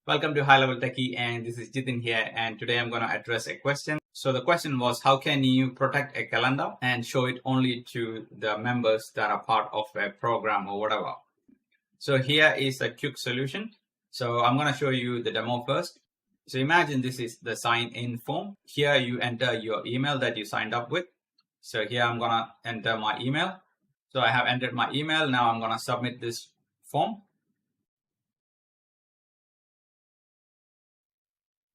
Welcome to HighLevel Techie, and this is Jitin here, and today I'm going to address a question. So the question was, how can you protect a calendar and show it only to the members that are part of a program or whatever? So here is a quick solution. So I'm going to show you the demo first. So imagine this is the sign-in form. Here you enter your email that you signed up with. So here I'm going to enter my email. So I have entered my email. Now I'm going to submit this form.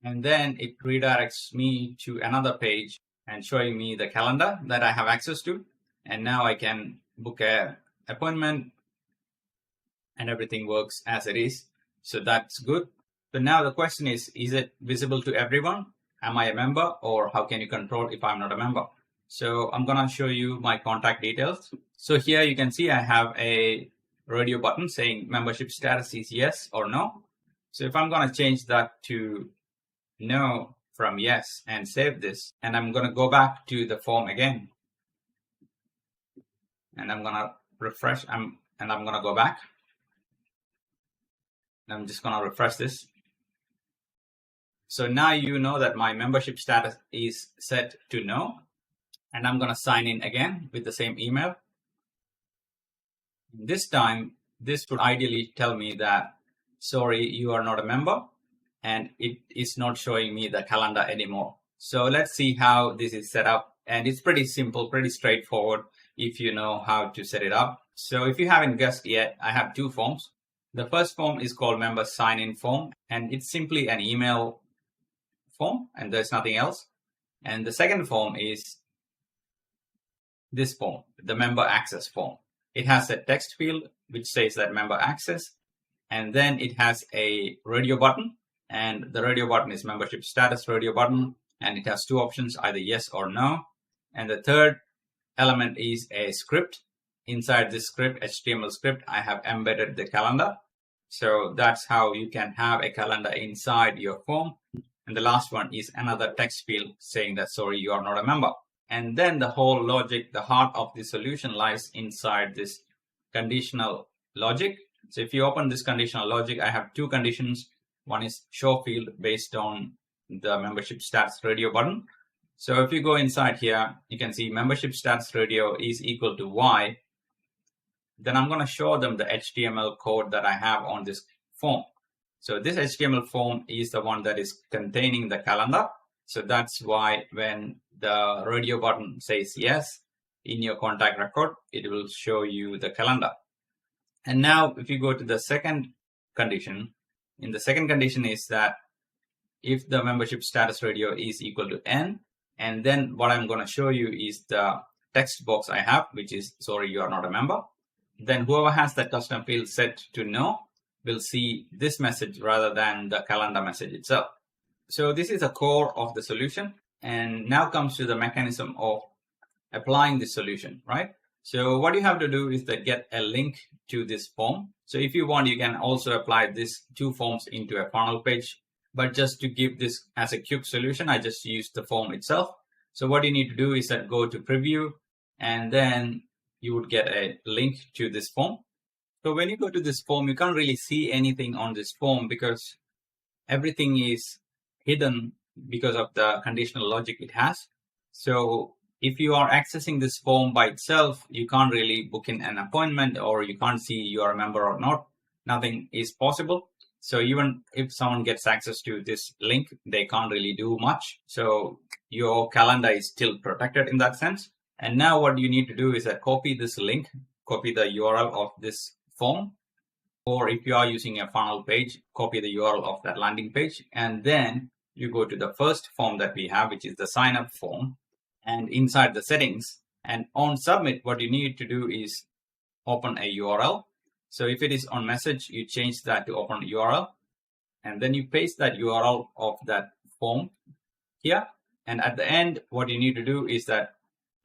And then it redirects me to another page and showing me the calendar that I have access to. And now I can book an appointment and everything works as it is. So that's good. So now the question is it visible to everyone? Am I a member, or how can you control if I'm not a member? So I'm going to show you my contact details. So here you can see I have a radio button saying membership status is yes or no. So if I'm going to change that to no from yes and save this, and I'm going to go back to the form again, and I'm going to refresh and I'm going to go back. I'm just going to refresh this. So now you know that my membership status is set to no, and I'm going to sign in again with the same email. This time this would ideally tell me that sorry, you are not a member, and it is not showing me the calendar anymore. So let's see how this is set up. And it's pretty simple, pretty straightforward if you know how to set it up. So if you haven't guessed yet, I have two forms. The first form is called member sign-in form, and it's simply an email form and there's nothing else. And the second form is this form, the member access form. It has a text field which says that member access, and then it has a radio button. And the radio button is membership status radio button, and it has two options, either yes or no. And the third element is a script. Inside this script, HTML script, I have embedded the calendar. So that's how you can have a calendar inside your form. And the last one is another text field saying that sorry, you are not a member. And then the whole logic, the heart of the solution lies inside this conditional logic. So if you open this conditional logic, I have two conditions. One is show field based on the membership stats radio button. So if you go inside here, you can see membership stats radio is equal to Y. Then I'm going to show them the HTML code that I have on this form. So this HTML form is the one that is containing the calendar. So that's why when the radio button says yes in your contact record, it will show you the calendar. And now if you go to the second condition, in the second condition is that if the membership status radio is equal to N, and then what I'm going to show you is the text box I have, which is sorry, you are not a member. Then whoever has that custom field set to no will see this message rather than the calendar message itself. So this is the core of the solution. And now comes to the mechanism of applying this solution, right? So what you have to do is to get a link to this form. So if you want, you can also apply these two forms into a funnel page. But just to give this as a quick solution, I just used the form itself. So what you need to do is that go to preview, and then you would get a link to this form. So when you go to this form, you can't really see anything on this form because everything is hidden because of the conditional logic it has. So if you are accessing this form by itself, you can't really book in an appointment, or you can't see you are a member or not. Nothing is possible. So even if someone gets access to this link, they can't really do much. So your calendar is still protected in that sense. And now what you need to do is that copy this link, copy the URL of this form, or if you are using a funnel page, copy the URL of that landing page. And then you go to the first form that we have, which is the sign up form. And inside the settings and on submit, what you need to do is open a URL. So if it is on message, you change that to open URL, and then you paste that URL of that form here. And at the end, what you need to do is that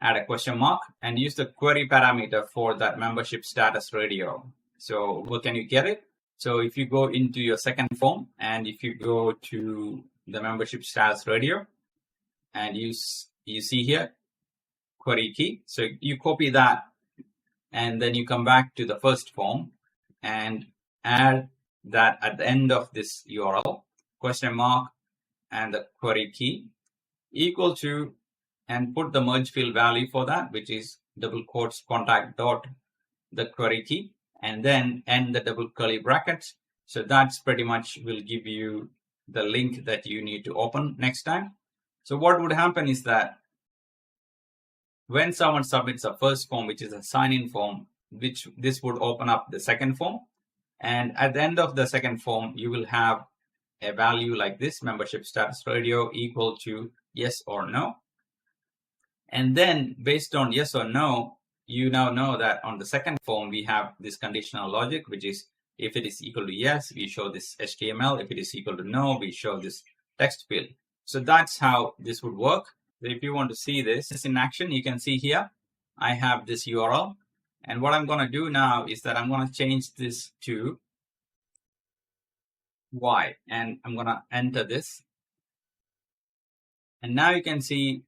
add a question mark and use the query parameter for that membership status radio. So where can you get it? So if you go into your second form, and if you go to the membership status radio, and you see here query key, so you copy that, and then you come back to the first form and add that at the end of this URL, question mark and the query key equal to, and put the merge field value for that, which is double quotes contact dot the query key, and then end the double curly brackets. So that's pretty much will give you the link that you need to open next time. So what would happen is that when someone submits a first form, which is a sign-in form, which this would open up the second form. And at the end of the second form, you will have a value like this, membership status radio equal to yes or no. And then based on yes or no, you now know that on the second form, we have this conditional logic, which is if it is equal to yes, we show this HTML. If it is equal to no, we show this text field. So that's how this would work. So if you want to see this in action, you can see here, I have this URL. And what I'm going to do now is that I'm going to change this to Y, and I'm going to enter this. And now you can see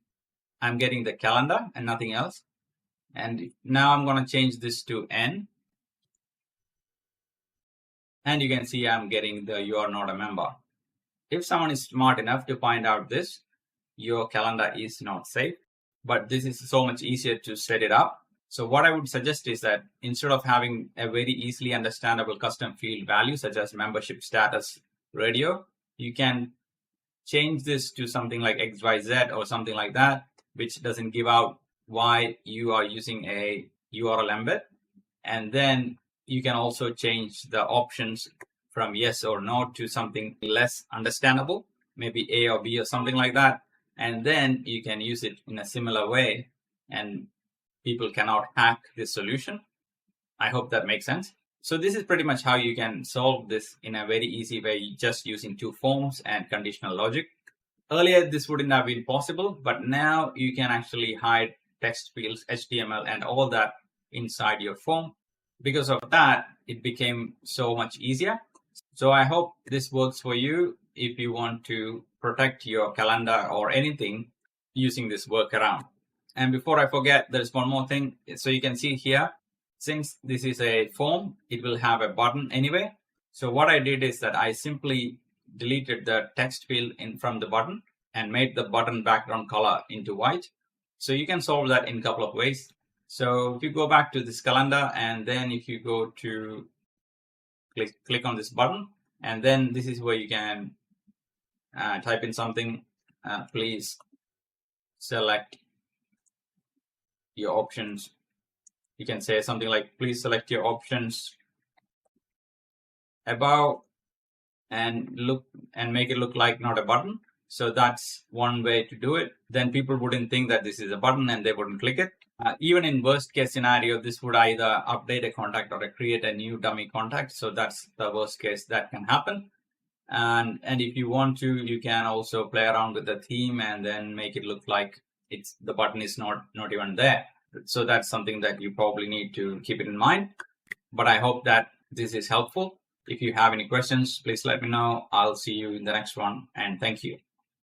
I'm getting the calendar and nothing else. And now I'm going to change this to N. And you can see I'm getting the you are not a member. If someone is smart enough to find out this, your calendar is not safe. But this is so much easier to set it up. So what I would suggest is that instead of having a very easily understandable custom field value, such as membership status radio, you can change this to something like XYZ or something like that, which doesn't give out why you are using a URL embed. And then you can also change the options from yes or no to something less understandable, maybe A or B or something like that. And then you can use it in a similar way, and people cannot hack this solution. I hope that makes sense. So this is pretty much how you can solve this in a very easy way, just using two forms and conditional logic. Earlier, this wouldn't have been possible, but now you can actually hide text fields, HTML, and all that inside your form. Because of that, it became so much easier. So I hope this works for you if you want to protect your calendar or anything using this workaround. And before I forget, there's one more thing. So you can see here, since this is a form, it will have a button anyway. So what I did is that I simply deleted the text field from the button and made the button background color into white. So you can solve that in a couple of ways. So if you go back to this calendar, and then if you go to click on this button, and then this is where you can type in something. Please select your options. You can say something like, please select your options above, and make it look like not a button. So that's one way to do it. Then people wouldn't think that this is a button and they wouldn't click it. Even in worst case scenario, this would either update a contact or create a new dummy contact. So that's the worst case that can happen. And if you want to, you can also play around with the theme and then make it look like the button is not even there. So that's something that you probably need to keep it in mind. But I hope that this is helpful. If you have any questions, please let me know. I'll see you in the next one, and thank you.